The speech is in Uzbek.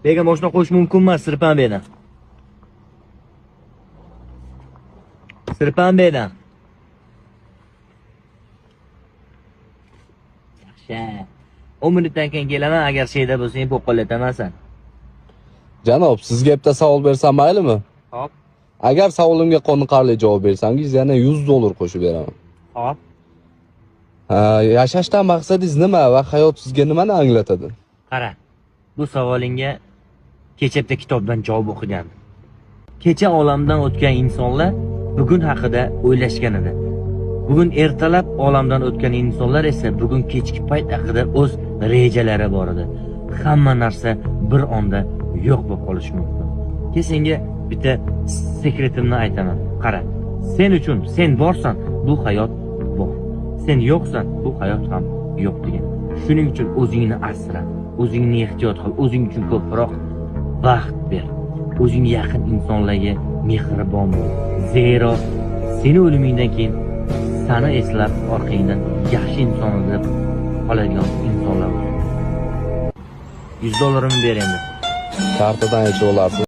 Bega mashina qo'yish mumkin emas, sirpan berdan. Sirpan berdan. Yaxshi. 10 minutdan keyin kelaman, agar sheyda bo'lsang, qo'llatamansan. Janob, sizga bitta savol bersam maylimi? Hop. Agar savolimga qoniqarli javob bersangiz, yana $100 qo'shib beraman. Hop. Yashashdan maqsadingiz nima va hayot sizga nimani anglatadi? Qara. Bu savolingga kecha bitta kitobdan javob o'qigandim. Kecha olamdan o'tgan insonlar bugun haqida o'ylashgan edi. Bugun ertalab olamdan o'tgan insonlar esa bugun kechki payt haqida o'z rejalari bor edi. Hamma narsa bir onda yo'q bo'lib qolishi mumkin. Senga bitta sekretimni aytaman. Qara, sen uchun sen borsan, bu hayot bor. Sen yo'qsan, bu hayot ham yo'q degan. Shuning uchun o'zingni asra, o'zingni ehtiyot qil, o'zing uchun ko'proq vaqt ber. O'zing yaqin insonlarga mehribon bo'l. Zero seni o'limingdan keyin seni eslab orqangdan yaxshi inson deb qoladigan insonlar bor. $100 ber endi. Kartadan yechib olarsiz.